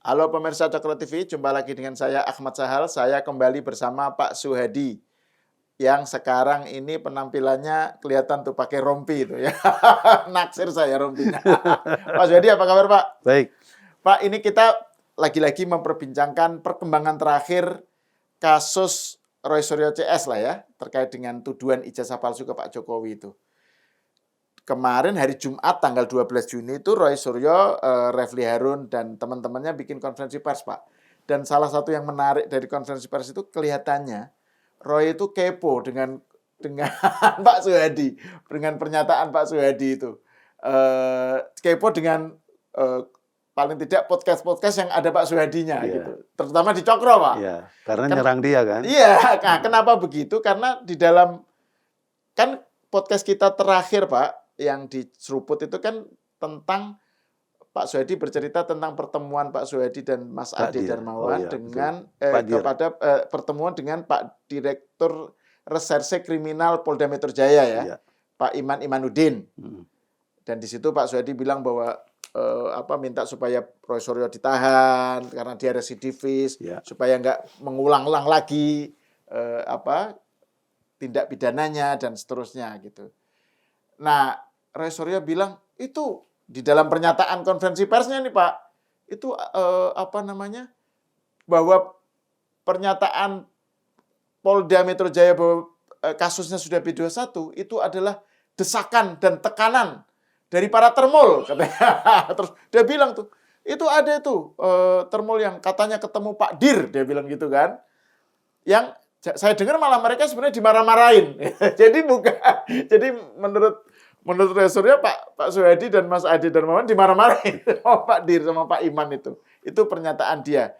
Halo pemirsa Cokro TV, jumpa lagi dengan saya Ahmad Sahal. Saya kembali bersama Pak Suhadi yang sekarang ini penampilannya kelihatan tuh pakai rompi itu ya. Naksir saya rompinya. Pak Suhadi apa kabar Pak? Baik. Pak, ini kita lagi-lagi memperbincangkan perkembangan terakhir kasus Roy Suryo CS lah ya, terkait dengan tuduhan ijazah palsu ke Pak Jokowi itu. Kemarin hari Jumat tanggal 12 Juni itu Roy Suryo, Refli Harun dan teman-temannya bikin konferensi pers, Pak. Dan salah satu yang menarik dari konferensi pers itu kelihatannya Roy itu kepo dengan Pak Suhadi, dengan pernyataan Pak Suhadi itu. Kepo dengan paling tidak podcast-podcast yang ada Pak Suhadinya gitu. Terutama di Cokro, Pak. Iya, karena nyerang dia kan. Iya, nah, kenapa begitu? Karena di dalam kan podcast kita terakhir, Pak, yang di Seruput itu kan tentang Pak Suhadi bercerita tentang pertemuan Pak Suhadi dan Mas Ade Darmawan dengan pertemuan dengan Pak Direktur Reserse Kriminal Polda Metro Jaya ya, Pak Iman Imanuddin. Dan di situ Pak Suhadi bilang bahwa minta supaya Roy Suryo ditahan karena dia residivis, supaya nggak mengulang-ulang lagi tindak pidananya dan seterusnya gitu. Nah, Roy Suryo bilang itu di dalam pernyataan konferensi persnya nih Pak, itu bahwa pernyataan Polda Metro Jaya bahwa kasusnya sudah B21 itu adalah desakan dan tekanan dari para termol katanya. Terus dia bilang tuh, itu ada tuh termol yang katanya ketemu Pak Dir, dia bilang gitu kan. Yang saya dengar malah mereka sebenarnya dimarah-marahin. Jadi menurut Roy Suryo Pak Suhadi dan Mas Ade Darmawan dimarah-marahin sama Pak Dir sama Pak Iman itu. Itu pernyataan dia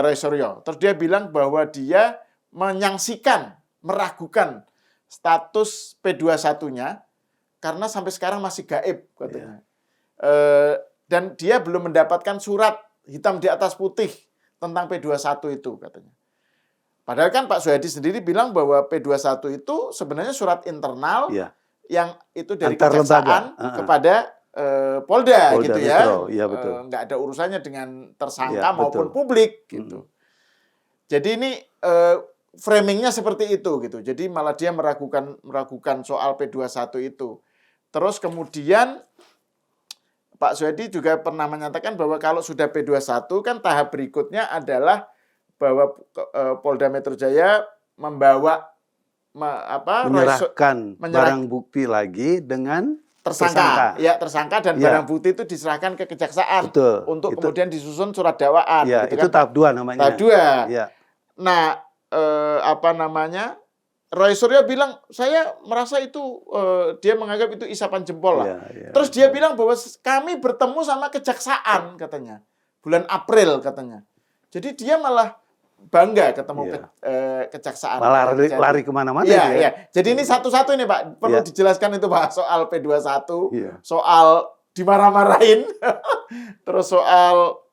Roy Suryo. Terus dia bilang bahwa dia menyaksikan, meragukan status P21-nya karena sampai sekarang masih gaib katanya. Dan dia belum mendapatkan surat hitam di atas putih tentang P21 itu katanya. Padahal kan Pak Suhadi sendiri bilang bahwa P21 itu sebenarnya surat internal yang itu dari kejaksaan kepada Polda gitu ya. Nggak ada urusannya dengan tersangka maupun publik gitu. Jadi ini framingnya seperti itu gitu. Jadi malah dia meragukan soal P21 itu. Terus kemudian Pak Suhadi juga pernah menyatakan bahwa kalau sudah P21 kan tahap berikutnya adalah bahwa Polda Metro Jaya menyerahkan barang bukti lagi dengan tersangka. Ya, tersangka dan barang bukti itu diserahkan ke kejaksaan. Betul. Untuk kemudian disusun surat dakwaan. Ya, gitu itu kan? Tahap 2 namanya. Tahap 2. Ya. Nah, Roy Suryo bilang, saya merasa itu, dia menganggap itu isapan jempol lah. Terus dia bilang bahwa kami bertemu sama kejaksaan katanya. Bulan April katanya. Jadi dia malah bangga ketemu kejaksaan. Malah lari kemana-mana. Iya. Jadi ini satu-satu ini Pak. Perlu dijelaskan itu Pak. Soal P21. Soal dimarah-marahin. Terus soal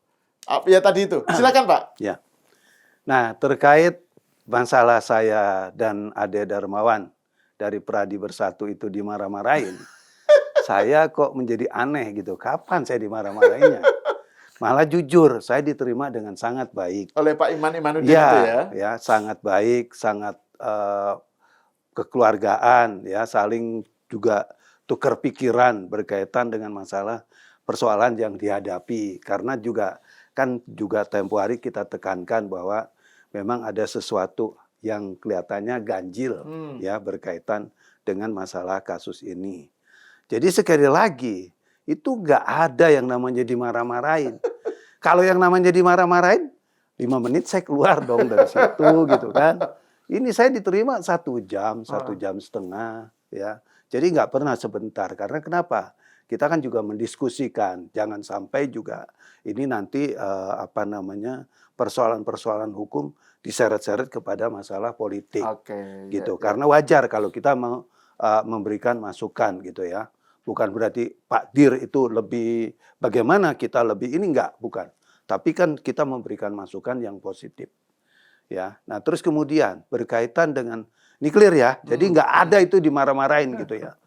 tadi itu. Silakan Pak. Ya. Nah, terkait masalah saya dan Ade Darmawan dari Pradi Bersatu itu dimarah-marahin. Saya kok menjadi aneh gitu. Kapan saya dimarah-marahinnya? Malah jujur, saya diterima dengan sangat baik. Oleh Pak Iman Imanuddin itu ya? Ya, sangat baik, sangat kekeluargaan, ya, saling juga tukar pikiran berkaitan dengan masalah persoalan yang dihadapi. Karena juga tempo hari kita tekankan bahwa memang ada sesuatu yang kelihatannya ganjil ya berkaitan dengan masalah kasus ini. Jadi sekali lagi, itu nggak ada yang namanya dimarah-marahin. Kalau yang namanya dimarah-marahin, 5 menit saya keluar dong dari situ gitu kan. Ini saya diterima 1 jam, 1 jam setengah ya. Jadi nggak pernah sebentar. Karena kenapa? Kita kan juga mendiskusikan. Jangan sampai juga ini nanti persoalan-persoalan hukum diseret-seret kepada masalah politik. Gitu. Karena wajar kalau kita memberikan masukan gitu ya. Bukan berarti Pak Dir itu lebih bagaimana kita lebih ini enggak, bukan. Tapi kan kita memberikan masukan yang positif. Ya. Nah, terus kemudian berkaitan dengan ini clear ya. Jadi enggak ada itu dimarah-marahin gitu ya.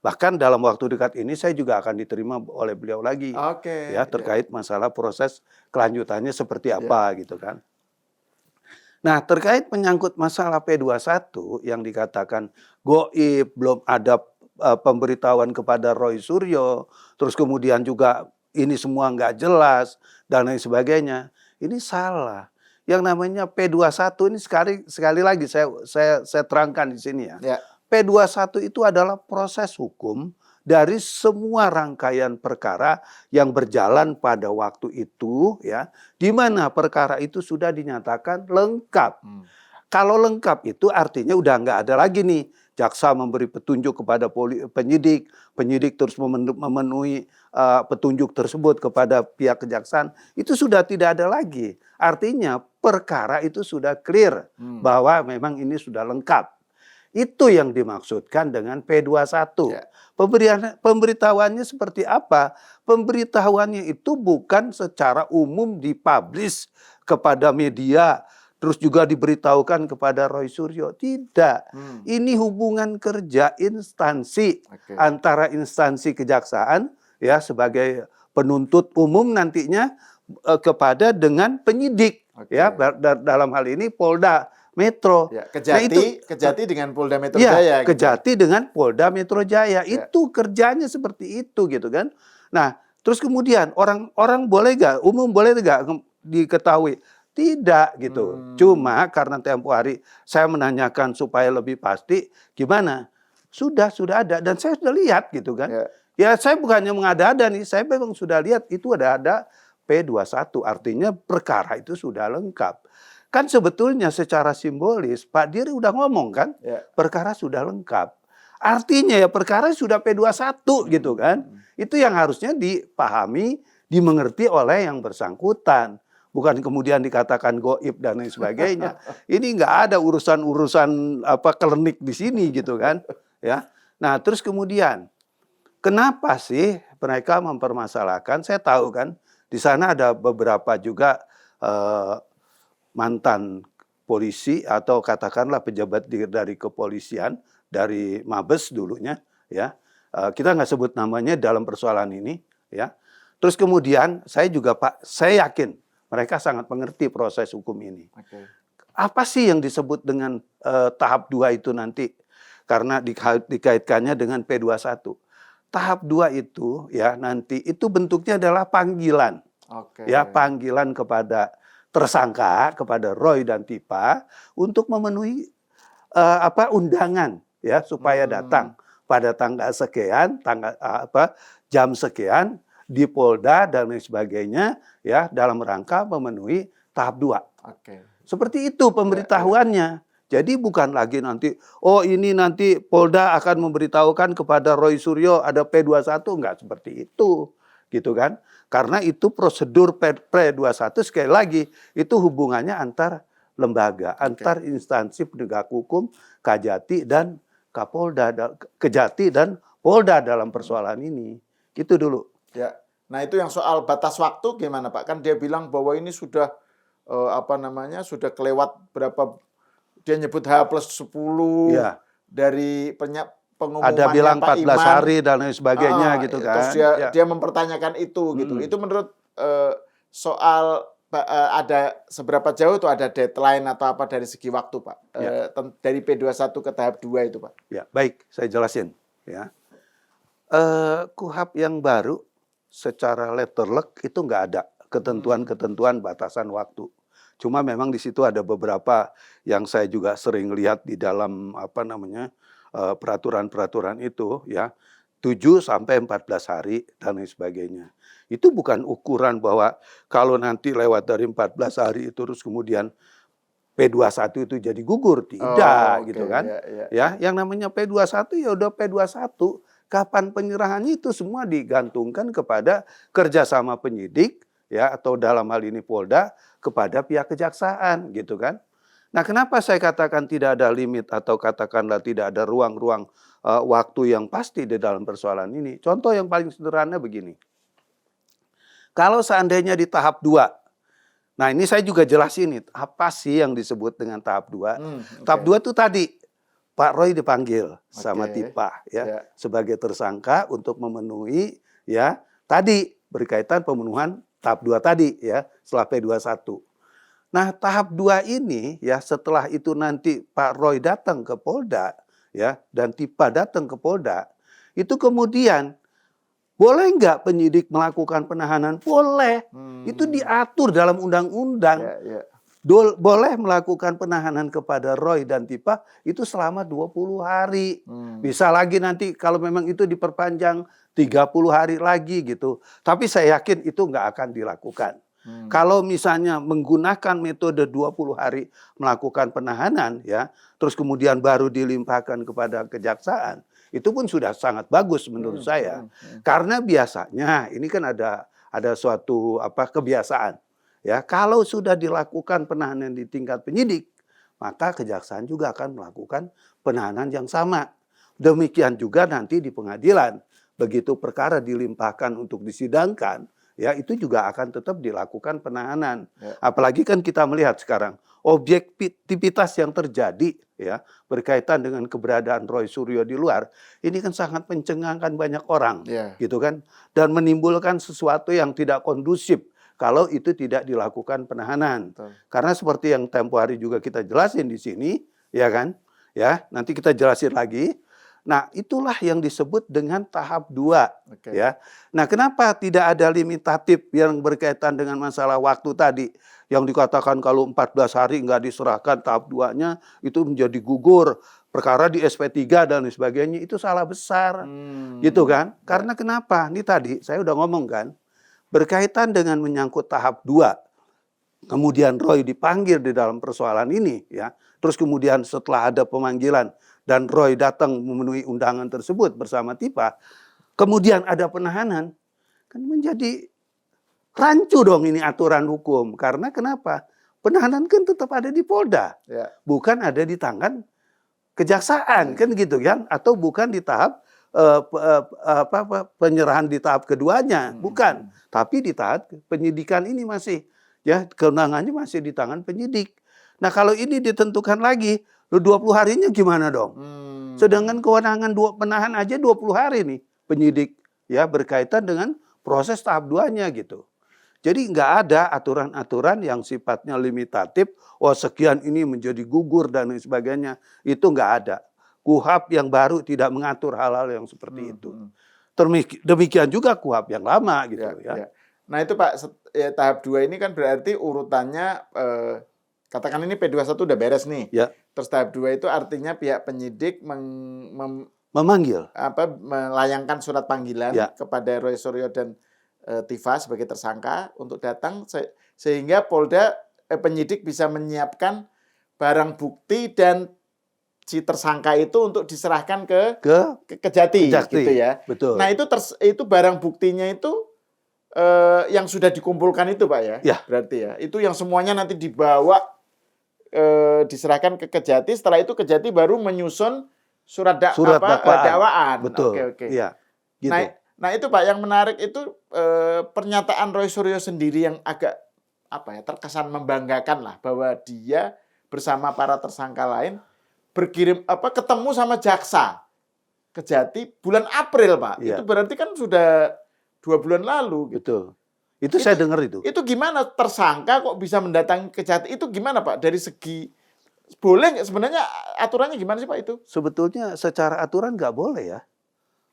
Bahkan dalam waktu dekat ini saya juga akan diterima oleh beliau lagi. Oke. Ya, terkait masalah proses kelanjutannya seperti Ya. apa gitu kan. Nah, terkait menyangkut masalah P21 yang dikatakan goib, belum ada pemberitahuan kepada Roy Suryo, terus kemudian juga ini semua nggak jelas dan lain sebagainya. Ini salah. Yang namanya P21 ini sekali lagi saya terangkan di sini ya. Ya. P21 itu adalah proses hukum dari semua rangkaian perkara yang berjalan pada waktu itu ya, di mana perkara itu sudah dinyatakan lengkap. Kalau lengkap itu artinya udah nggak ada lagi nih jaksa memberi petunjuk kepada penyidik, penyidik terus memenuhi petunjuk tersebut kepada pihak kejaksaan, itu sudah tidak ada lagi. Artinya perkara itu sudah clear bahwa memang ini sudah lengkap. Itu yang dimaksudkan dengan P21. Ya. Pemberitahuannya seperti apa? Pemberitahuannya itu bukan secara umum dipublish kepada media, terus juga diberitahukan kepada Roy Suryo. Tidak. Ini hubungan kerja instansi antara instansi kejaksaan ya sebagai penuntut umum nantinya kepada dengan penyidik ya dalam hal ini Polda Metro. Ya, Kejati dengan Polda Metro ya, Jaya. Kejati dengan Polda Metro Jaya. Itu kerjanya seperti itu gitu kan. Nah, terus kemudian orang boleh gak, umum boleh gak diketahui? Tidak gitu. Cuma karena tempo hari saya menanyakan supaya lebih pasti, gimana? Sudah ada dan saya sudah lihat gitu kan. Ya saya bukannya mengada-ada nih, saya memang sudah lihat itu ada P21. Artinya perkara itu sudah lengkap. Kan sebetulnya secara simbolis Pak Diri udah ngomong kan, perkara sudah lengkap. Artinya ya perkara sudah P21 gitu kan. Itu yang harusnya dipahami, dimengerti oleh yang bersangkutan. Bukan kemudian dikatakan goib dan lain sebagainya. Ini nggak ada urusan-urusan klinik di sini gitu kan. Ya. Nah terus kemudian, kenapa sih mereka mempermasalahkan? Saya tahu kan, di sana ada beberapa juga mantan polisi atau katakanlah pejabat dari kepolisian, dari Mabes dulunya, ya. Kita nggak sebut namanya dalam persoalan ini, ya. Terus kemudian saya yakin mereka sangat mengerti proses hukum ini. Apa sih yang disebut dengan tahap 2 itu nanti? Karena dikaitkannya dengan P21. Tahap 2 itu ya nanti itu bentuknya adalah panggilan. Ya, panggilan kepada tersangka, kepada Roy dan Tipa untuk memenuhi undangan ya supaya datang pada tanggal sekian, jam sekian di Polda dan lain sebagainya ya dalam rangka memenuhi tahap 2. Seperti itu pemberitahuannya. Jadi bukan lagi nanti ini nanti Polda akan memberitahukan kepada Roy Suryo ada P21, enggak seperti itu. Gitu kan? Karena itu prosedur P21 sekali lagi itu hubungannya antar lembaga, antar instansi penegak hukum, Kejati dan Kapolda, Kejati dan Polda dalam persoalan ini. Gitu dulu. Ya. Nah, itu yang soal batas waktu gimana, Pak? Kan dia bilang bahwa ini sudah sudah kelewat berapa, dia nyebut H+10 dari pengumumannya ada bilang Pak 14 Iman. hari dan lain sebagainya gitu kan. Terus dia mempertanyakan itu gitu. Itu menurut soal ada seberapa jauh itu ada deadline atau apa dari segi waktu, Pak? Dari P21 ke tahap 2 itu, Pak. Ya, baik, saya jelasin ya. KUHP yang baru secara letterlek itu nggak ada ketentuan-ketentuan batasan waktu. Cuma memang di situ ada beberapa yang saya juga sering lihat di dalam peraturan-peraturan itu ya 7 sampai 14 hari dan lain sebagainya. Itu bukan ukuran bahwa kalau nanti lewat dari 14 hari itu terus kemudian P21 itu jadi gugur, tidak gitu kan. Ya, yang namanya P21 ya udah P21. Kapan penyerahannya itu semua digantungkan kepada kerjasama penyidik ya atau dalam hal ini Polda kepada pihak kejaksaan gitu kan. Nah, kenapa saya katakan tidak ada limit atau katakanlah tidak ada ruang-ruang waktu yang pasti di dalam persoalan ini? Contoh yang paling sederhana begini. Kalau seandainya di tahap 2, nah ini saya juga jelasin nih, apa sih yang disebut dengan tahap 2? Tahap 2 itu tadi, Pak Roy dipanggil sama Oke. Tipah ya Ya. sebagai tersangka untuk memenuhi ya tadi berkaitan pemenuhan tahap 2 tadi ya setelah P21. Nah, tahap 2 ini ya setelah itu nanti Pak Roy datang ke Polda ya dan Tipah datang ke Polda, itu kemudian boleh nggak penyidik melakukan penahanan? Boleh. Itu Hmm. diatur dalam undang-undang. Ya, ya. Boleh melakukan penahanan kepada Roy dan Tipah itu selama 20 hari. Bisa lagi nanti kalau memang itu diperpanjang 30 hari lagi gitu. Tapi saya yakin itu nggak akan dilakukan. Kalau misalnya menggunakan metode 20 hari melakukan penahanan ya, terus kemudian baru dilimpahkan kepada kejaksaan, itu pun sudah sangat bagus menurut saya. Karena biasanya ini kan ada suatu kebiasaan. Ya, kalau sudah dilakukan penahanan di tingkat penyidik, maka kejaksaan juga akan melakukan penahanan yang sama. Demikian juga nanti di pengadilan. Begitu perkara dilimpahkan untuk disidangkan, ya itu juga akan tetap dilakukan penahanan. Ya. Apalagi kan kita melihat sekarang objektivitas yang terjadi ya berkaitan dengan keberadaan Roy Suryo di luar, ini kan sangat mencengangkan banyak orang, Ya. gitu kan, dan menimbulkan sesuatu yang tidak kondusif kalau itu tidak dilakukan penahanan. Betul. Karena seperti yang tempo hari juga kita jelasin di sini, ya kan? Ya, nanti kita jelasin lagi. Nah, itulah yang disebut dengan tahap 2, Oke. ya. Nah, kenapa tidak ada limitatif yang berkaitan dengan masalah waktu tadi? Yang dikatakan kalau 14 hari nggak diserahkan tahap 2-nya, itu menjadi gugur. Perkara di SP3 dan sebagainya, itu salah besar. Gitu kan? Karena kenapa? Ini tadi, saya udah ngomong kan, berkaitan dengan menyangkut tahap 2, kemudian Roy dipanggil di dalam persoalan ini, ya. Terus kemudian setelah ada pemanggilan dan Roy datang memenuhi undangan tersebut bersama Tipah, kemudian ada penahanan, kan menjadi rancu dong ini aturan hukum. Karena kenapa? Penahanan kan tetap ada di Polda, Ya. bukan ada di tangan kejaksaan, kan gitu kan? Atau bukan di tahap penyerahan di tahap keduanya, bukan. Tapi di tahap penyidikan ini masih, ya kewenangannya masih di tangan penyidik. Nah kalau ini ditentukan lagi, 20 harinya gimana dong? Sedangkan kewenangan penahan aja 20 hari nih penyidik, ya berkaitan dengan proses tahap 2-nya gitu. Jadi nggak ada aturan-aturan yang sifatnya limitatif, sekian ini menjadi gugur dan lain sebagainya, itu nggak ada. KUHP yang baru tidak mengatur hal-hal yang seperti itu. Demikian juga KUHP yang lama gitu ya. Nah itu Pak, tahap 2 ini kan berarti urutannya, katakan ini P21 udah beres nih. Ya. Terus tahap 2 itu artinya pihak penyidik memanggil, melayangkan surat panggilan ya, kepada Roy Suryo dan Tipah sebagai tersangka untuk datang sehingga Polda penyidik bisa menyiapkan barang bukti dan si tersangka itu untuk diserahkan ke Kejati gitu ya. Betul. Nah itu barang buktinya itu yang sudah dikumpulkan itu Pak ya, ya. Berarti ya itu yang semuanya nanti dibawa diserahkan ke Kejati. Setelah itu Kejati baru menyusun surat dakwaan. Betul. Oke. Ya, gitu. Nah itu Pak yang menarik itu pernyataan Roy Suryo sendiri yang agak terkesan membanggakan lah bahwa dia bersama para tersangka lain ketemu sama jaksa Kejati bulan April Pak. Ya. Itu berarti kan sudah 2 bulan lalu. Gitu. Itu saya dengar itu. Itu gimana tersangka kok bisa mendatangi Kejati? Itu gimana Pak? Dari segi boleh nggak sebenarnya aturannya gimana sih Pak itu? Sebetulnya secara aturan nggak boleh ya.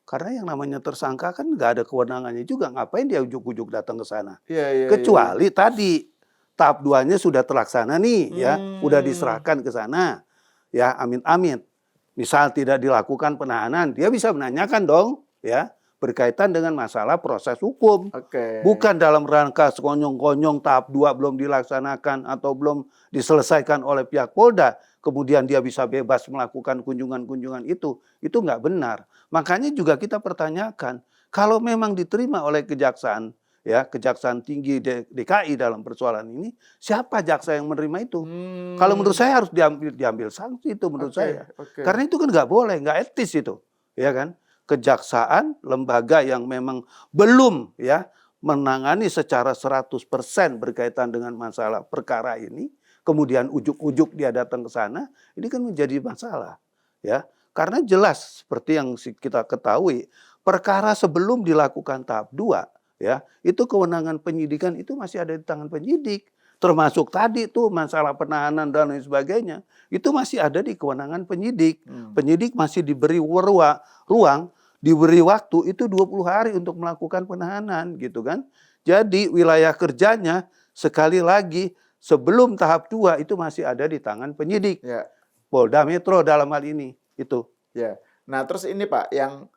Karena yang namanya tersangka kan nggak ada kewenangannya juga. Ngapain dia ujuk-ujuk datang ke sana? Kecuali tadi tahap 2-nya sudah terlaksana nih ya. Udah diserahkan ke sana. Ya amit-amit. Misal tidak dilakukan penahanan, dia bisa menanyakan dong ya berkaitan dengan masalah proses hukum. Bukan dalam rangka sekonyong-konyong tahap 2 belum dilaksanakan atau belum diselesaikan oleh pihak Polda, kemudian dia bisa bebas melakukan kunjungan-kunjungan itu nggak benar. Makanya juga kita pertanyakan, kalau memang diterima oleh kejaksaan, ya Kejaksaan Tinggi DKI dalam persoalan ini, siapa jaksa yang menerima itu? Kalau menurut saya harus diambil sanksi itu menurut saya. Karena itu kan nggak boleh, nggak etis itu, ya kan? Kejaksaan, lembaga yang memang belum ya menangani secara 100% berkaitan dengan masalah perkara ini, kemudian ujuk-ujuk dia datang ke sana, ini kan menjadi masalah. ya. Karena jelas seperti yang kita ketahui, perkara sebelum dilakukan tahap 2, ya, itu kewenangan penyidikan itu masih ada di tangan penyidik. Termasuk tadi tuh masalah penahanan dan lain sebagainya, itu masih ada di kewenangan penyidik. Penyidik masih diberi ruang, diberi waktu itu 20 hari untuk melakukan penahanan gitu kan. Jadi wilayah kerjanya sekali lagi sebelum tahap 2 itu masih ada di tangan penyidik. Ya. Polda Metro dalam hal ini itu. Ya. Nah, terus ini Pak yang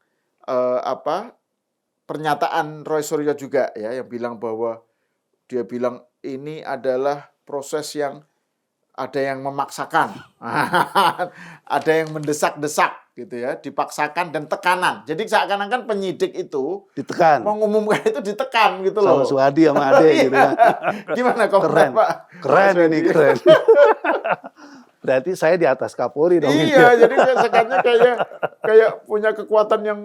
pernyataan Roy Suryo juga ya yang bilang bahwa dia bilang ini adalah proses yang ada yang memaksakan, ada yang mendesak-desak gitu ya, dipaksakan dan tekanan. Jadi seakan-akan penyidik itu Ditekan. mengumumkan itu ditekan gitu loh. Sama Suhadi sama Ade gitu kan. Gimana komentar Pak? Keren ini, keren. Berarti saya di atas Kapolri dong. Iya, jadi kesannya kayak punya kekuatan yang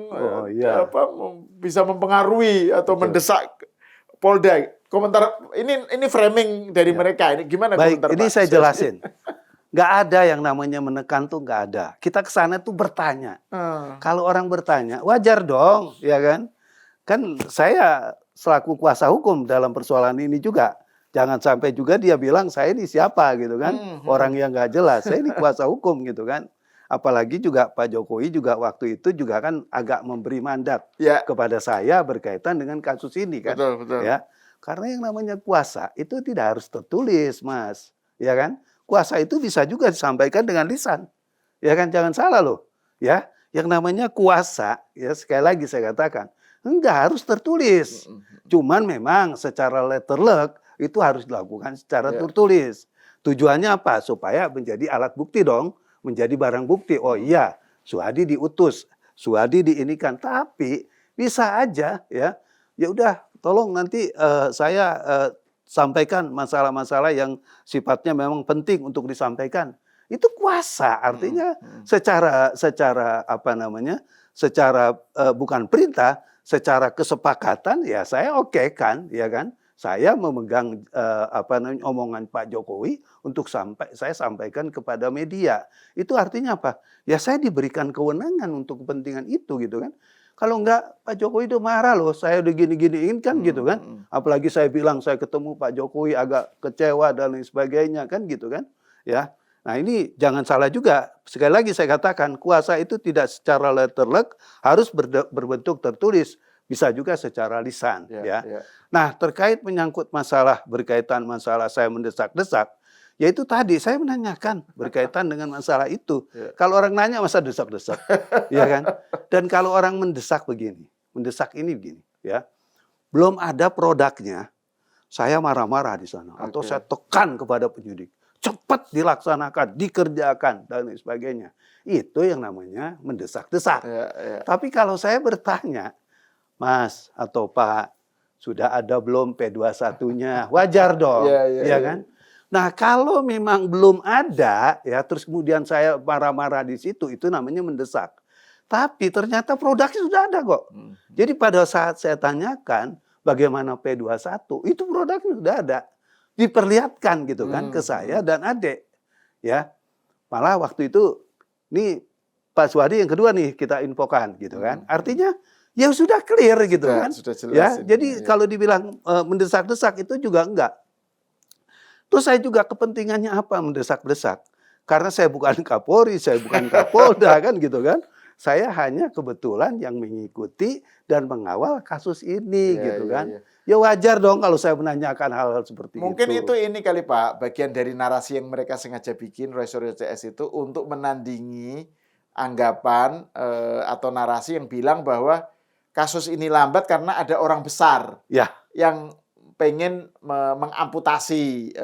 iya. bisa mempengaruhi atau mendesak Polda. Komentar ini framing dari mereka. Ini gimana Baik, komentar ini Pak? saya jelasin. Nggak ada yang namanya menekan tuh nggak ada. Kita ke sana tuh bertanya. Kalau orang bertanya, wajar dong, ya kan? Kan saya selaku kuasa hukum dalam persoalan ini juga. Jangan sampai juga dia bilang saya ini siapa gitu kan. Orang yang nggak jelas. Saya ini kuasa hukum gitu kan. Apalagi juga Pak Jokowi juga waktu itu juga kan agak memberi mandat kepada saya berkaitan dengan kasus ini kan. Betul. Ya. Karena yang namanya kuasa itu tidak harus tertulis, Mas. Ya kan? Kuasa itu bisa juga disampaikan dengan lisan. Ya kan? Jangan salah loh. Ya. Yang namanya kuasa, ya sekali lagi saya katakan, enggak harus tertulis. Cuman memang secara letterlek itu harus dilakukan secara tertulis. Tujuannya apa? Supaya menjadi alat bukti dong, menjadi barang bukti. Oh iya, Suhadi diutus, Suhadi diinikan, tapi bisa aja ya. Ya udah, tolong nanti saya sampaikan masalah-masalah yang sifatnya memang penting untuk disampaikan. Itu kuasa, artinya secara apa namanya? Secara bukan perintah, secara kesepakatan ya saya oke kan, ya kan? Saya memegang omongan Pak Jokowi untuk saya sampaikan kepada media. Itu artinya apa? Ya saya diberikan kewenangan untuk kepentingan itu gitu kan. Kalau enggak, Pak Jokowi udah marah loh, saya udah gini-giniin kan gitu kan. Apalagi saya bilang saya ketemu Pak Jokowi agak kecewa dan lain sebagainya kan gitu kan. Ya. Nah ini jangan salah juga. Sekali lagi saya katakan, kuasa itu tidak secara letterlek harus berbentuk tertulis. Bisa juga secara lisan. Ya. Nah terkait menyangkut masalah berkaitan masalah saya mendesak-desak, yaitu tadi saya menanyakan berkaitan dengan masalah itu. Kalau orang nanya masa desak-desak, ya kan? Dan kalau orang mendesak begini, mendesak ini begini, ya. Belum ada produknya, saya marah-marah di sana atau saya tekan kepada penyidik, cepat dilaksanakan, dikerjakan dan lain sebagainya. Itu yang namanya mendesak-desak. Tapi kalau saya bertanya, Mas atau Pak, sudah ada belum P21-nya? Wajar dong, ya kan? Nah, kalau memang belum ada, ya terus kemudian saya marah-marah di situ, itu namanya mendesak. Tapi ternyata produknya sudah ada kok. Jadi pada saat saya tanyakan bagaimana P21, itu produknya sudah ada. Diperlihatkan gitu kan ke saya dan adik. Ya. Malah waktu itu, nih Pak Suhadi yang kedua nih kita infokan gitu kan. Artinya ya sudah clear gitu kan. Sudah jelas ya. ini, Jadi kalau dibilang mendesak-desak itu juga enggak. Terus saya juga kepentingannya apa mendesak-desak? Karena saya bukan Kapolri, saya bukan Kapolda kan gitu kan. Saya hanya kebetulan yang mengikuti dan mengawal kasus ini gitu kan. Ya wajar dong kalau saya menanyakan hal-hal seperti Mungkin itu. itu ini kali Pak, bagian dari narasi yang mereka sengaja bikin Roy Suryo CS itu untuk menandingi anggapan atau narasi yang bilang bahwa kasus ini lambat karena ada orang besar yang pengen mengamputasi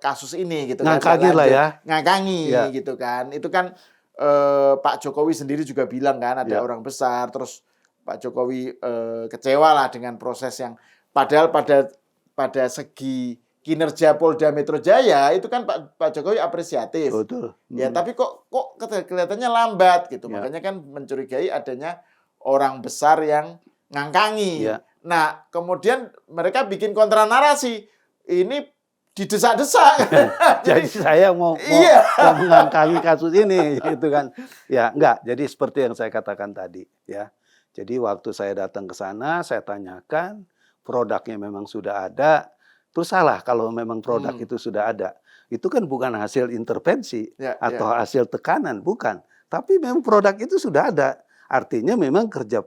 kasus ini gitu kan. Ngangkangi lah ya. Ngangkangi gitu kan. Itu kan Pak Jokowi sendiri juga bilang kan ada orang besar, terus Pak Jokowi kecewa lah dengan proses yang padahal pada segi kinerja Polda Metro Jaya itu kan Pak Jokowi apresiatif. Betul. Ya, tapi kok kelihatannya lambat gitu. Makanya kan mencurigai adanya orang besar yang ngangkangi. Nah, kemudian mereka bikin kontra narasi. Ini didesak-desak. Jadi saya mau Iya. mengangkangi kasus ini gitu kan. Ya, enggak. Jadi seperti yang saya katakan tadi ya. Jadi waktu saya datang ke sana, saya tanyakan, produknya memang sudah ada. Terus salah kalau memang produk itu sudah ada. Itu kan bukan hasil intervensi Ya, atau hasil tekanan, bukan. Tapi memang produk itu sudah ada. Artinya memang kerja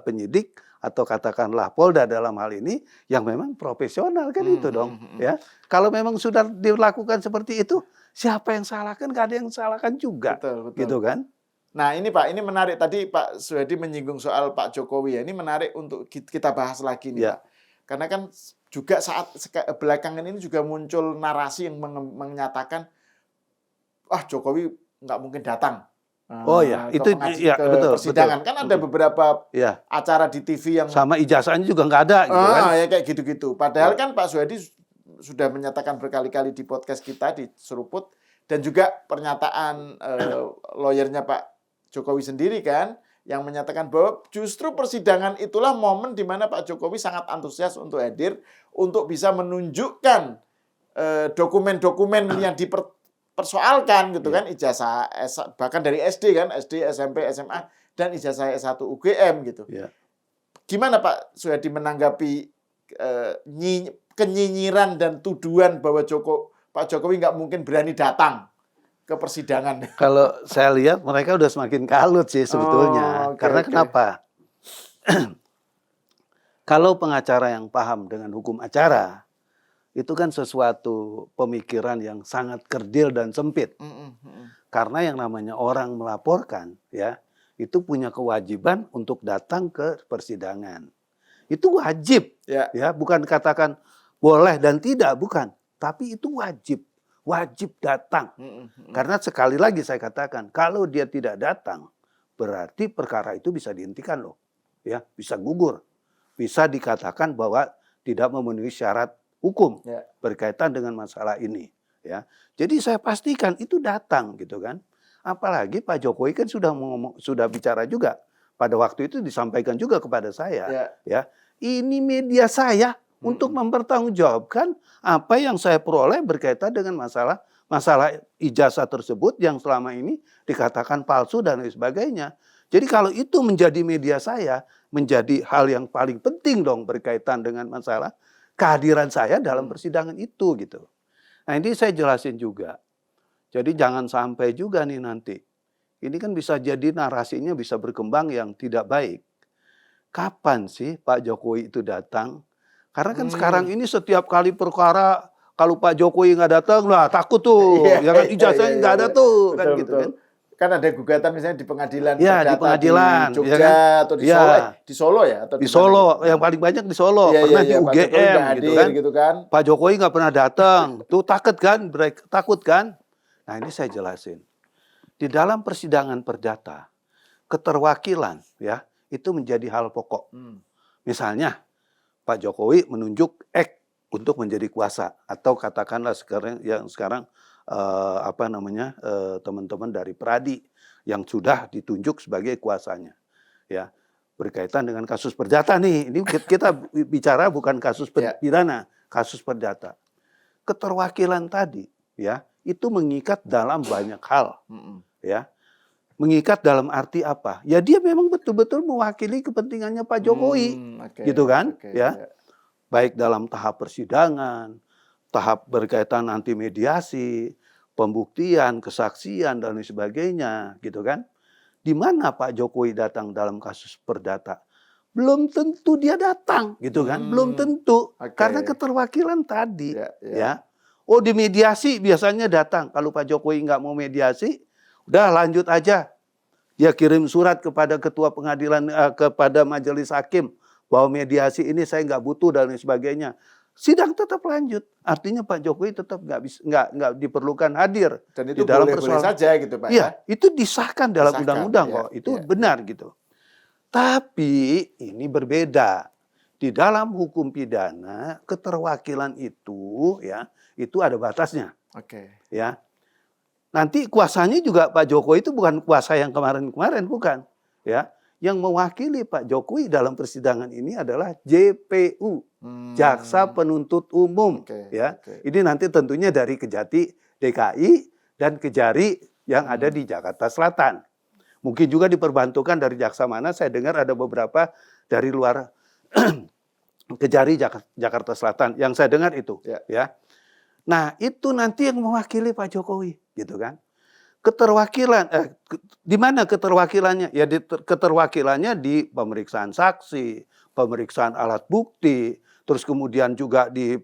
penyidik atau katakanlah Polda dalam hal ini yang memang profesional kan itu dong, ya. Kalau memang sudah dilakukan seperti itu, siapa yang salahkan? Gak ada yang salahkan juga, Betul, betul. gitu kan? Nah ini Pak, ini menarik. Tadi Pak Suhadi menyinggung soal Pak Jokowi ya. Ini menarik untuk kita bahas lagi nih Ya. Pak. Karena kan juga saat belakangan ini juga muncul narasi yang menyatakan, wah Jokowi nggak mungkin datang Oh ya, itu ya, ke betul, persidangan. betul. Kan ada beberapa Ya, acara di TV yang sama ijazahnya juga nggak ada, gitu kan? ya kayak gitu-gitu. Padahal Ya. kan Pak Suhadi sudah menyatakan berkali-kali di podcast kita di Seruput, dan juga pernyataan lawyernya Pak Jokowi sendiri kan yang menyatakan bahwa justru persidangan itulah momen di mana Pak Jokowi sangat antusias untuk hadir untuk bisa menunjukkan dokumen-dokumen yang dipersoalkan gitu kan, ijazah bahkan dari SD kan, SD, SMP, SMA dan ijazah S1 UGM gitu. Ya. Gimana Pak Suhadi menanggapi kenyinyiran dan tuduhan bahwa Pak Jokowi nggak mungkin berani datang ke persidangan? Kalau saya lihat mereka udah semakin kalut sih sebetulnya. Karena kenapa? Kalau pengacara yang paham dengan hukum acara, itu kan sesuatu pemikiran yang sangat kerdil dan sempit. Karena yang namanya orang melaporkan, ya, itu punya kewajiban untuk datang ke persidangan. Itu wajib, ya, bukan katakan boleh dan tidak, bukan. Tapi itu wajib. Wajib datang. Karena sekali lagi saya katakan, kalau dia tidak datang, berarti perkara itu bisa dihentikan loh. Ya, bisa gugur. Bisa dikatakan bahwa tidak memenuhi syarat hukum berkaitan dengan masalah ini. Ya, jadi saya pastikan itu datang gitu kan. Apalagi Pak Jokowi kan sudah bicara juga. Pada waktu itu disampaikan juga kepada saya. Ya, ini media saya. Untuk mempertanggungjawabkan apa yang saya peroleh berkaitan dengan masalah ijazah tersebut yang selama ini dikatakan palsu dan lain sebagainya. Jadi kalau itu menjadi media saya, menjadi hal yang paling penting dong berkaitan dengan masalah kehadiran saya dalam persidangan itu gitu. Nah ini saya jelasin juga. Jadi jangan sampai juga nih nanti. Ini kan bisa jadi narasinya bisa berkembang yang tidak baik. Kapan sih Pak Jokowi itu datang? Karena kan sekarang ini setiap kali perkara kalau Pak Jokowi nggak datang, lah takut tuh, ya kan ijazahnya nggak ada tuh, kan gitu kan. Kan ada gugatan misalnya di pengadilan di pengadilan, di Jogja ya kan? atau di Solo, di Solo ya? Atau di Solo, yang paling banyak di Solo, pernah di UGM gitu kan. Pak Jokowi nggak pernah datang, tuh takut kan? Nah ini saya jelasin. Di dalam persidangan perdata, keterwakilan ya itu menjadi hal pokok. Misalnya, Pak Jokowi menunjuk X untuk menjadi kuasa atau katakanlah sekarang teman-teman dari Pradi yang sudah ditunjuk sebagai kuasanya, ya berkaitan dengan kasus perdata nih. Ini kita bicara bukan kasus pidana, kasus perdata. Keterwakilan tadi, ya itu mengikat dalam banyak hal, ya. Mengikat dalam arti apa? Ya dia memang betul-betul mewakili kepentingannya Pak Jokowi, gitu kan? Ya, baik dalam tahap persidangan, tahap berkaitan nanti mediasi, pembuktian, kesaksian dan lain sebagainya, gitu kan? Di mana Pak Jokowi datang dalam kasus perdata? Belum tentu dia datang, gitu kan? Belum tentu, karena keterwakilan tadi, ya. Oh di mediasi biasanya datang. Kalau Pak Jokowi nggak mau mediasi, udah lanjut aja. Dia kirim surat kepada ketua pengadilan, kepada majelis hakim bahwa mediasi ini saya nggak butuh dan lain sebagainya. Sidang tetap lanjut. Artinya Pak Jokowi tetap nggak diperlukan hadir. Dan itu di dalam boleh saja gitu Pak. Iya, itu disahkan dalam undang-undang kok. Itu benar gitu. Tapi ini berbeda. Di dalam hukum pidana keterwakilan itu ya itu ada batasnya. Ya. Nanti kuasanya juga Pak Jokowi itu bukan kuasa yang kemarin-kemarin, bukan. Ya, yang mewakili Pak Jokowi dalam persidangan ini adalah JPU, Jaksa Penuntut Umum. Oke, Ya, oke. ini nanti tentunya dari Kejati DKI dan Kejari yang ada di Jakarta Selatan. Mungkin juga diperbantukan dari jaksa mana, saya dengar ada beberapa dari luar Kejari Jakarta Selatan. Yang saya dengar itu, ya. Nah, itu nanti yang mewakili Pak Jokowi, gitu kan. Keterwakilan, di mana keterwakilannya? Ya, keterwakilannya di pemeriksaan saksi, pemeriksaan alat bukti, terus kemudian juga di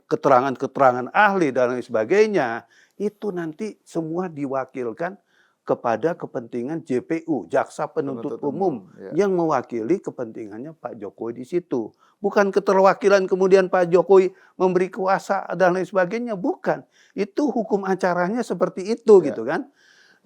keterangan-keterangan ahli dan lain sebagainya. Itu nanti semua diwakilkan kepada kepentingan JPU, Jaksa Penuntut Umum, yang mewakili kepentingannya Pak Jokowi di situ. Bukan keterwakilan kemudian Pak Jokowi memberi kuasa dan lain sebagainya, bukan. Itu hukum acaranya seperti itu, gitu kan.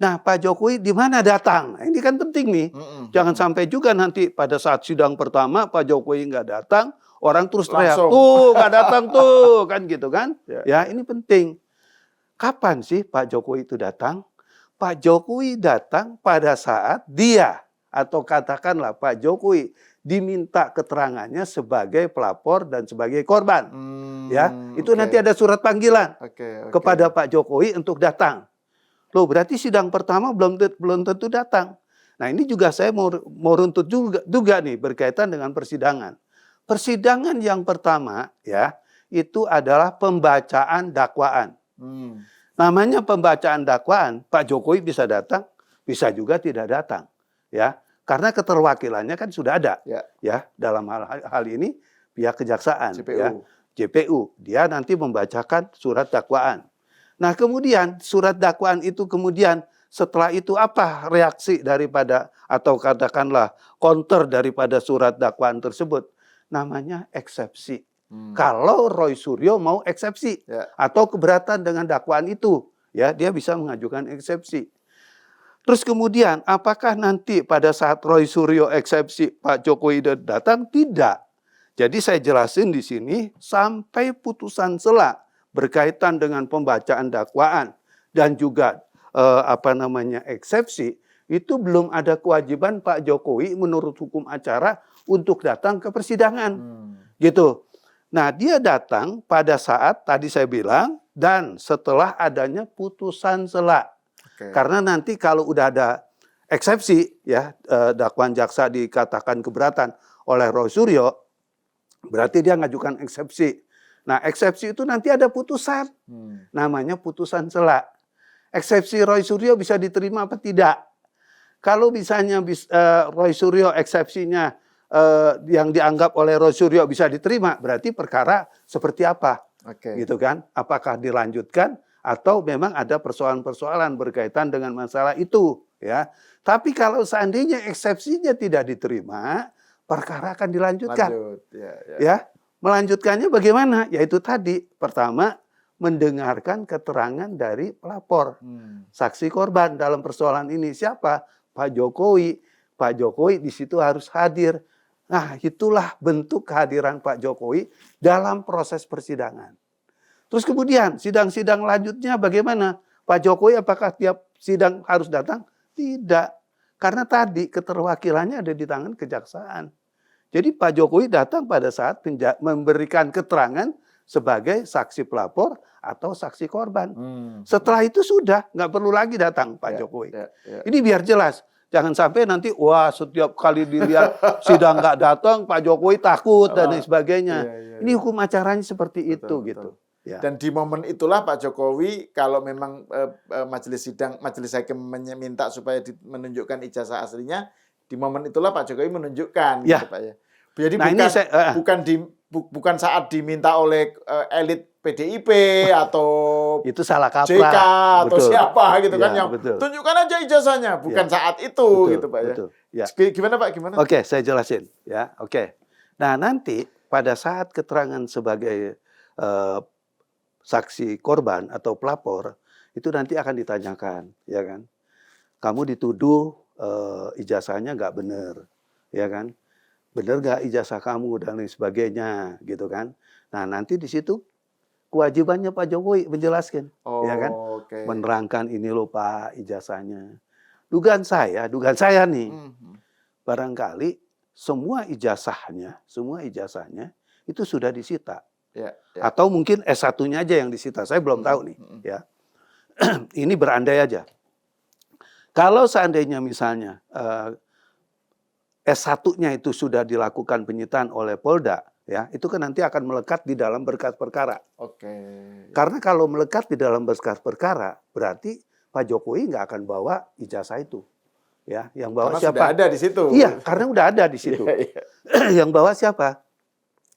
Nah, Pak Jokowi di mana datang? Ini kan penting nih. Jangan sampai juga nanti pada saat sidang pertama Pak Jokowi nggak datang, orang terus teriak, tuh nggak datang tuh, kan gitu kan. Ya, ini penting. Kapan sih Pak Jokowi itu datang? Pak Jokowi datang pada saat dia, atau katakanlah Pak Jokowi diminta keterangannya sebagai pelapor dan sebagai korban. Ya, itu nanti ada surat panggilan kepada Pak Jokowi untuk datang. Loh, berarti sidang pertama belum tentu datang. Nah, ini juga saya mau runtut juga nih berkaitan dengan persidangan. Persidangan yang pertama ya, itu adalah pembacaan dakwaan. Namanya pembacaan dakwaan, Pak Jokowi bisa datang, bisa juga tidak datang, ya, karena keterwakilannya kan sudah ada, ya, dalam hal ini pihak kejaksaan, JPU, dia nanti membacakan surat dakwaan. Nah, kemudian surat dakwaan itu kemudian setelah itu apa reaksi daripada atau katakanlah counter daripada surat dakwaan tersebut? Namanya eksepsi. Kalau Roy Suryo mau eksepsi atau keberatan dengan dakwaan itu, ya, dia bisa mengajukan eksepsi. Terus kemudian apakah nanti pada saat Roy Suryo eksepsi Pak Jokowi datang? Tidak. Jadi saya jelasin di sini sampai putusan sela berkaitan dengan pembacaan dakwaan dan juga eksepsi, itu belum ada kewajiban Pak Jokowi menurut hukum acara untuk datang ke persidangan. Gitu. Nah, dia datang pada saat tadi saya bilang dan setelah adanya putusan sela. Karena nanti kalau udah ada eksepsi, ya, dakwaan jaksa dikatakan keberatan oleh Roy Suryo, berarti dia ngajukan eksepsi. Nah, eksepsi itu nanti ada putusan, namanya putusan sela. Eksepsi Roy Suryo bisa diterima apa tidak? Kalau misalnya Roy Suryo eksepsinya yang dianggap oleh Roy Suryo bisa diterima, berarti perkara seperti apa? Gitu kan? Apakah dilanjutkan atau memang ada persoalan-persoalan berkaitan dengan masalah itu, ya. Tapi kalau seandainya eksepsinya tidak diterima, perkara akan dilanjutkan. Ya. Melanjutkannya bagaimana? Yaitu tadi, pertama mendengarkan keterangan dari pelapor, saksi korban dalam persoalan ini. Siapa? Pak Jokowi. Pak Jokowi di situ harus hadir. Nah, itulah bentuk kehadiran Pak Jokowi dalam proses persidangan. Terus kemudian sidang-sidang lanjutnya bagaimana? Pak Jokowi apakah tiap sidang harus datang? Tidak. Karena tadi keterwakilannya ada di tangan kejaksaan. Jadi Pak Jokowi datang pada saat memberikan keterangan sebagai saksi pelapor atau saksi korban. Setelah itu sudah, nggak perlu lagi datang Pak Jokowi. Ini biar jelas. Jangan sampai nanti, wah, setiap kali dilihat sidang nggak datang, Pak Jokowi takut dan lain sebagainya. Ini hukum acaranya seperti itu, gitu. Ya. Dan di momen itulah Pak Jokowi, kalau memang majelis hakim meminta supaya menunjukkan ijazah aslinya, di momen itulah Pak Jokowi menunjukkan, gitu Pak ya. Jadi bukan saat diminta oleh elit PDIP atau itu salah kaprah, JK atau siapa gitu kan, yang betul. tunjukkan aja ijazahnya, bukan saat itu, gitu Pak ya. Gimana Pak? Gimana? Oke, saya jelasin ya. Oke. Nah, nanti pada saat keterangan sebagai saksi korban atau pelapor itu nanti akan ditanyakan, ya kan? Kamu dituduh ijazahnya nggak benar, ya kan? Benar nggak ijazah kamu dan lain sebagainya, gitu kan? Nah, nanti di situ kewajibannya Pak Jokowi menjelaskan, ya kan? Menerangkan ini loh Pak ijazahnya. Dugaan saya nih, barangkali semua ijazahnya itu sudah disita. Ya, ya. Atau mungkin S1-nya aja yang disita. Saya belum tahu nih. Ya. Ini berandai aja. Kalau seandainya misalnya S1-nya itu sudah dilakukan penyitaan oleh Polda, ya, itu kan nanti akan melekat di dalam berkas perkara. Oke. Karena kalau melekat di dalam berkas perkara, berarti Pak Jokowi nggak akan bawa ijazah itu. Ya, yang bawa Karena siapa? sudah ada di situ. Iya, karena udah ada di situ. Iya, iya. Yang bawa siapa?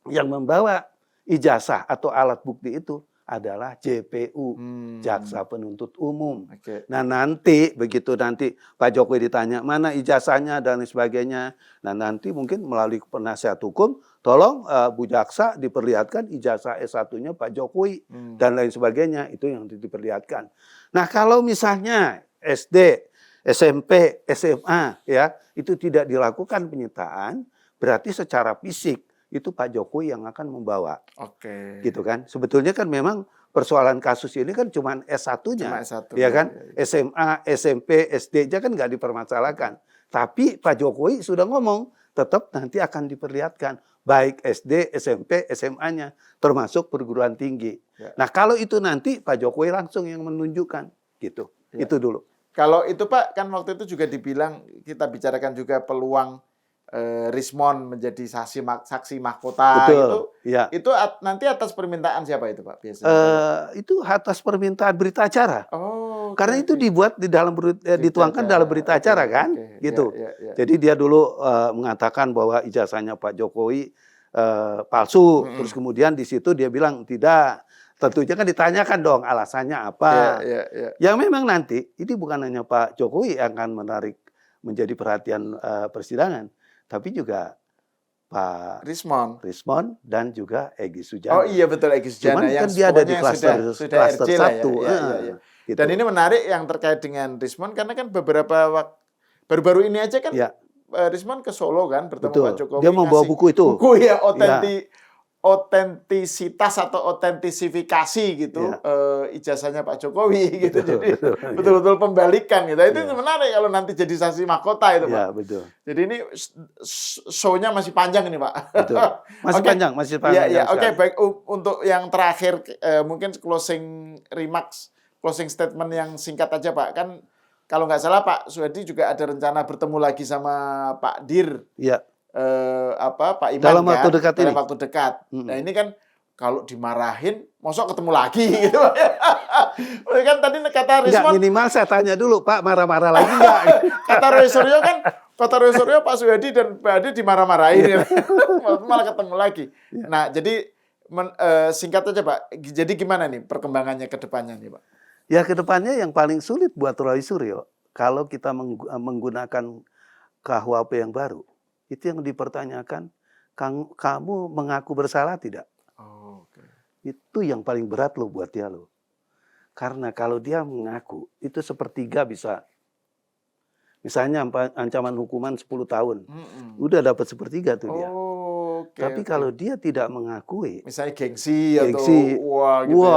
Yang membawa ijazah atau alat bukti itu adalah JPU, Jaksa Penuntut Umum. Oke. Nah nanti, begitu nanti Pak Jokowi ditanya, mana ijazahnya dan lain sebagainya. Nah nanti mungkin melalui penasihat hukum, tolong Bu Jaksa diperlihatkan ijazah S1-nya Pak Jokowi dan lain sebagainya. Itu yang diperlihatkan. Nah kalau misalnya SD, SMP, SMA, ya itu tidak dilakukan penyitaan, berarti secara fisik itu Pak Jokowi yang akan membawa. Oke. Gitu kan. Sebetulnya kan memang persoalan kasus ini kan cuma S1-nya. Cuma S1, ya kan. ya. SMA, SMP, SD aja kan nggak dipermasalahkan. Tapi Pak Jokowi sudah ngomong tetap nanti akan diperlihatkan baik SD, SMP, SMA-nya termasuk perguruan tinggi. Ya. Nah, kalau itu nanti Pak Jokowi langsung yang menunjukkan gitu. Ya. Itu dulu. Kalau itu Pak, kan waktu itu juga dibilang, kita bicarakan juga peluang Rismon menjadi saksi mahkota. Betul. Itu nanti atas permintaan siapa itu Pak biasanya? Itu atas permintaan berita acara. Oh, karena itu dibuat di dalam dituangkan dalam berita acara kan, gitu. Ya. Jadi dia dulu mengatakan bahwa ijazahnya Pak Jokowi palsu, terus kemudian di situ dia bilang tidak. Tentunya kan ditanyakan dong alasannya apa. Yang memang nanti ini bukan hanya Pak Jokowi yang akan menarik menjadi perhatian persidangan, tapi juga Pak Rismon dan juga Egy Sujana. Oh iya betul, Egy Sujana. Cuman kan dia ada di klaster 1. Gitu. Dan ini menarik yang terkait dengan Rismon, karena kan baru-baru ini aja kan Rismon ke Solo kan bertemu Pak Jokowi. Dia membawa buku itu. Buku ya, otentisitas atau otentisifikasi gitu ijazahnya Pak Jokowi gitu. Jadi betul-betul pembalikan gitu. Itu menarik kalau nanti jadi saksi mahkota itu Pak. Iya, betul. Jadi ini show-nya masih panjang ini Pak. Betul. Masih panjang. Iya. Oke, baik, untuk yang terakhir mungkin closing remarks, closing statement yang singkat aja Pak. Kan kalau nggak salah Pak Suhadi juga ada rencana bertemu lagi sama Pak Dir. Iya. Pak Iman dalam waktu dekat dalam waktu dekat. Nah ini kan kalau dimarahin, mosok ketemu lagi gitu. Kan tadi kata Rismon. Minimal saya tanya dulu, Pak marah-marah lagi nggak? Kata Roy Suryo, Pak Suhadi dan Pak Adi dimarah-marahin. Malah ketemu lagi. Nah jadi singkat aja Pak. Jadi gimana nih perkembangannya ke depannya nih Pak? Ya ke depannya yang paling sulit buat Roy Suryo kalau kita menggunakan KUHP yang baru. Itu yang dipertanyakan, kamu mengaku bersalah tidak? Oh, okay. Itu yang paling berat loh buat dia loh. Karena kalau dia mengaku, itu sepertiga bisa. Misalnya ancaman hukuman 10 tahun. Udah dapat sepertiga tuh dia. Tapi kalau dia tidak mengakui. Misalnya gengsi atau wah gitu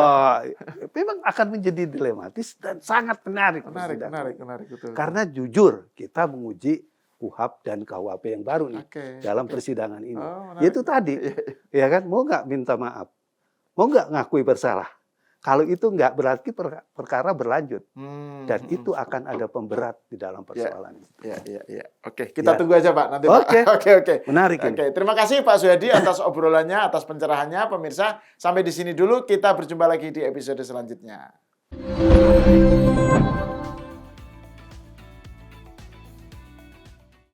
memang akan menjadi dilematis dan sangat menarik. Menarik. Betul. Karena jujur, kita menguji KUHP dan KUHP yang baru nih dalam persidangan ini. Itu tadi, ya kan, mau nggak minta maaf, mau nggak ngakui bersalah. Kalau itu nggak berarti perkara berlanjut dan itu akan ada pemberat di dalam persoalan ini. Iya. Oke, kita tunggu aja Pak nanti. Oke. Menarik ini. Terima kasih Pak Suhadi atas obrolannya, atas pencerahannya. Pemirsa, sampai di sini dulu. Kita berjumpa lagi di episode selanjutnya.